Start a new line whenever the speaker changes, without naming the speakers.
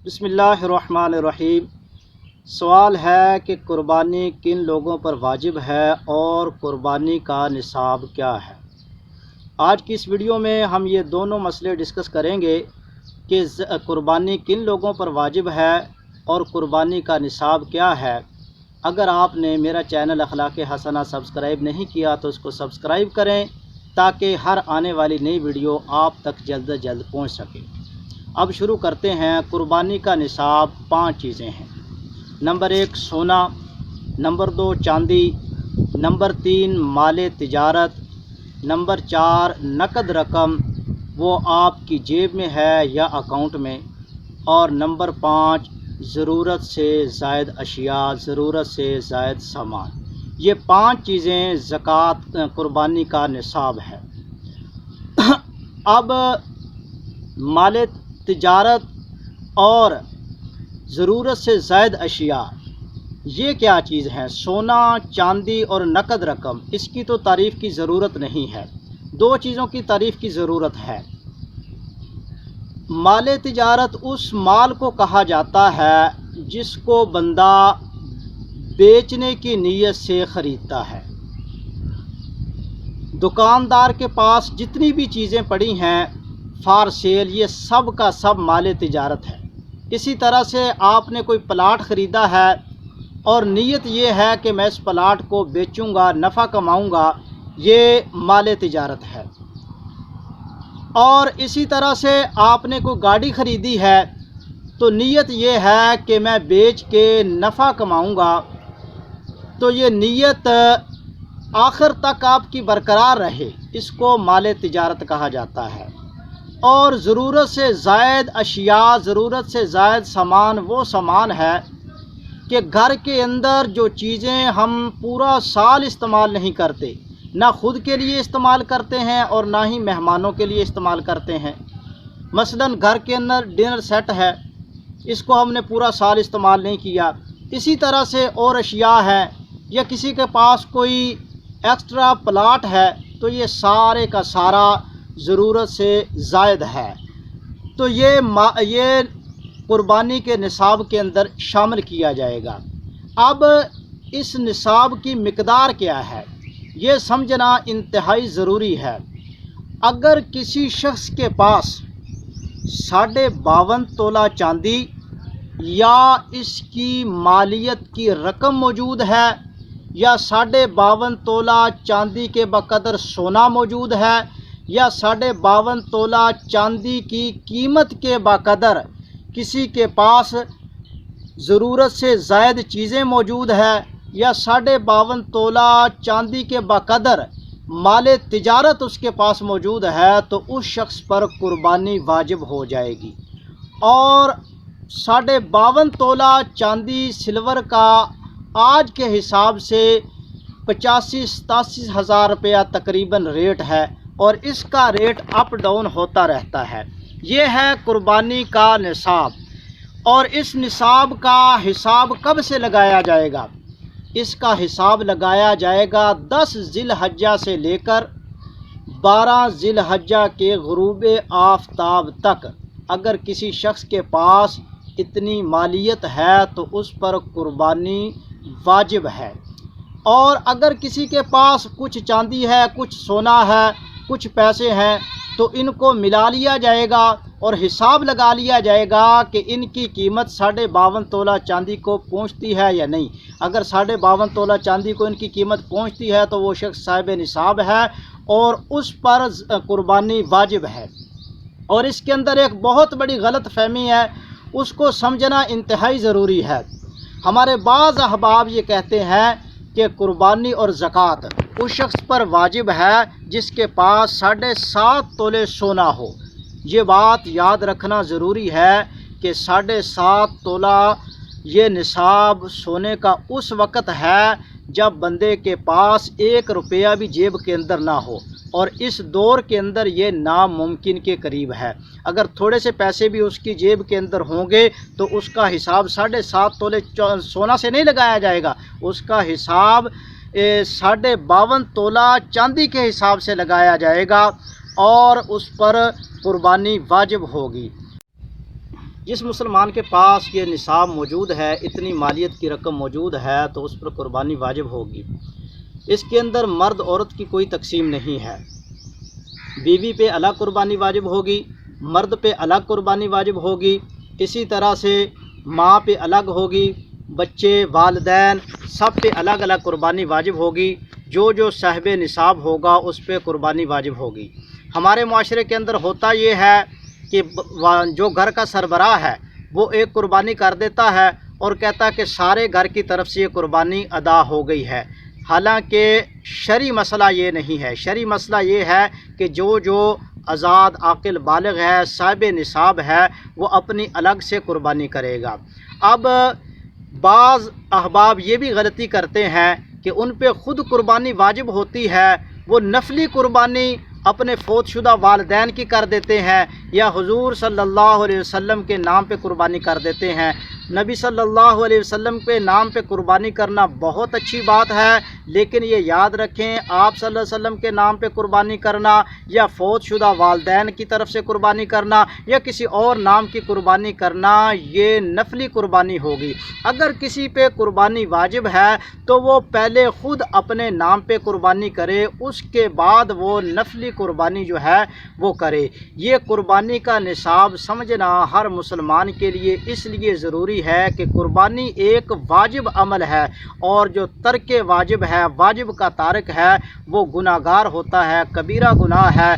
बिस्मिल्लाहिर्रहमानिर्रहीम। सवाल है कि कुर्बानी किन लोगों पर वाजिब है और कुर्बानी का निसाब क्या है। आज की इस वीडियो में हम ये दोनों मसले डिस्कस करेंगे कि कुर्बानी किन लोगों पर वाजिब है और कुर्बानी का निसाब क्या है। अगर आपने मेरा चैनल अखलाक़ हसना सब्सक्राइब नहीं किया तो उसको सब्सक्राइब करें ताकि हर आने वाली नई वीडियो आप तक जल्द से जल्द पहुँच सके। अब शुरू करते हैं। कुर्बानी का निसाब 5 चीज़ें हैं। नंबर 1 सोना, नंबर 2 चांदी, नंबर 3 माले तिजारत, नंबर 4 नकद रकम वो आपकी जेब में है या अकाउंट में, और नंबर 5 ज़रूरत से ज़ायद अशिया, ज़रूरत से ज़ायद सामान। ये 5 चीज़ें ज़कात कुर्बानी का निसाब है। अब माले तिजारत और ज़रूरत से ज़ायद अशिया ये क्या चीज़ है? सोना, चांदी और नकद रकम। इसकी तो तारीफ़ की ज़रूरत नहीं है। 2 चीज़ों की तारीफ़ की ज़रूरत है। माले तिजारत उस माल को कहा जाता है जिसको बंदा बेचने की नीयत से ख़रीदता है। दुकानदार के पास जितनी भी चीज़ें पड़ी हैं फॉर सेल, ये सब का सब माले तिजारत है। इसी तरह से आपने कोई प्लाट ख़रीदा है और नीयत ये है कि मैं इस प्लाट को बेचूंगा, नफ़ा कमाऊंगा, ये माले तिजारत है। और इसी तरह से आपने कोई गाड़ी ख़रीदी है तो नीयत ये है कि मैं बेच के नफ़ा कमाऊंगा, तो ये नीयत आखिर तक आपकी बरकरार रहे, इसको माले तिजारत कहा जाता है। और ज़रूरत से ज़ायद अशिया, ज़रूरत से ज़ायद सामान वो सामान है कि घर के अंदर जो चीज़ें हम पूरा साल इस्तेमाल नहीं करते, ना ख़ुद के लिए इस्तेमाल करते हैं और ना ही मेहमानों के लिए इस्तेमाल करते हैं। मसलन घर के अंदर डिनर सेट है, इसको हमने पूरा साल इस्तेमाल नहीं किया। इसी तरह से और अशिया है, या किसी के पास कोई एक्स्ट्रा प्लाट है तो ये सारे का सारा ज़रूरत से ज़ायद है, तो ये कुर्बानी के निसाब के अंदर शामिल किया जाएगा। अब इस निसाब की मिकदार क्या है ये समझना इंतहाई ज़रूरी है। अगर किसी शख्स के पास 52.5 तोला चांदी या इसकी मालियत की रकम मौजूद है, या 52.5 तोला चांदी के बकदर सोना मौजूद है, या 52.5 तोला चांदी की कीमत के बकदर किसी के पास ज़रूरत से ज़ायद चीज़ें मौजूद है, या 52.5 तोला चांदी के बकदर माले तिजारत उसके पास मौजूद है, तो उस शख्स पर कुर्बानी वाजिब हो जाएगी। और 52.5 तोला चांदी सिल्वर का आज के हिसाब से 85-87 हज़ार रुपया तकरीबन रेट है, और इसका रेट अप डाउन होता रहता है। ये है कुर्बानी का निसाब। और इस निसाब का हिसाब कब से लगाया जाएगा? इसका हिसाब लगाया जाएगा 10 ज़िलहज्जा से लेकर 12 ज़िलहज्जा के गुरूब आफ़ताब तक। अगर किसी शख्स के पास इतनी मालियत है तो उस पर कुर्बानी वाजिब है। और अगर किसी के पास कुछ चांदी है, कुछ सोना है, कुछ पैसे हैं, तो इनको मिला लिया जाएगा और हिसाब लगा लिया जाएगा कि इनकी कीमत 52.5 तोला चांदी को पहुंचती है या नहीं। अगर 52.5 तोला चांदी को इनकी कीमत पहुंचती है तो वो शख्स साहिब निसाब है और उस पर कुर्बानी वाजिब है। और इसके अंदर एक बहुत बड़ी गलत फहमी है, उसको समझना इंतहाई ज़रूरी है। हमारे बाज़ अहबाब ये कहते हैं कि कुर्बानी और ज़कात उस शख्स पर वाजिब है जिसके पास 7.5 तोले सोना हो। ये बात याद रखना ज़रूरी है कि 7.5 तोला ये निसाब सोने का उस वक़्त है जब बंदे के पास 1 रुपया भी जेब के अंदर ना हो, और इस दौर के अंदर ये नामुमकिन के करीब है। अगर थोड़े से पैसे भी उसकी जेब के अंदर होंगे तो उसका हिसाब 7.5 तोले सोना से नहीं लगाया जाएगा, उसका हिसाब 52.5 तोला चांदी के हिसाब से लगाया जाएगा और उस पर कुर्बानी वाजिब होगी। जिस मुसलमान के पास ये निसाब मौजूद है, इतनी मालियत की रकम मौजूद है, तो उस पर कुर्बानी वाजिब होगी। इसके अंदर मर्द औरत की कोई तकसीम नहीं है। बीवी पे अलग कुर्बानी वाजिब होगी, मर्द पे अलग कुर्बानी वाजिब होगी, इसी तरह से माँ पे अलग होगी, बच्चे वालिदैन सब पे अलग अलग कुर्बानी वाजिब होगी। जो साहिब निसाब होगा उस पे कुर्बानी वाजिब होगी। हमारे माशरे के अंदर होता ये है कि जो घर का सरबराह है वो एक कुर्बानी कर देता है और कहता है कि सारे घर की तरफ से ये कुर्बानी अदा हो गई है। हालांकि शरई मसला ये नहीं है। शरई मसला ये है कि जो आज़ाद आकिल बालिग है, साहिब निसाब है, वो अपनी अलग से कुर्बानी करेगा। अब बाज़ अहबाब ये भी गलती करते हैं कि उन पे ख़ुद कुर्बानी वाजिब होती है, वो नफली कुर्बानी अपने फ़ौतशुदा वालिदैन की कर देते हैं या हुज़ूर सल्लल्लाहु अलैहि वसल्लम के नाम पे कुर्बानी कर देते हैं। नबी सल्लल्लाहु अलैहि वसल्लम के नाम पे कुर्बानी करना बहुत अच्छी बात है, लेकिन ये याद रखें आप सल्लल्लाहु अलैहि वसल्लम के नाम पे कुर्बानी करना या फ़ौतशुदा वालिदैन की तरफ से कुर्बानी करना या किसी और नाम की कुर्बानी करना, ये नफली कुर्बानी होगी। अगर किसी पे कुर्बानी वाजिब है तो वो पहले ख़ुद अपने नाम पे कुर्बानी करे, उसके बाद वो नफली कुर्बानी जो है वो करे। ये कुर्बानी का निसाब समझना हर मुसलमान के लिए इसलिए ज़रूरी है कि कुर्बानी एक वाजिब अमल है और जो तर्क वाजिब है, वाजिब का तारक है, वो गुनाहगार होता है, कबीरा गुनाह है।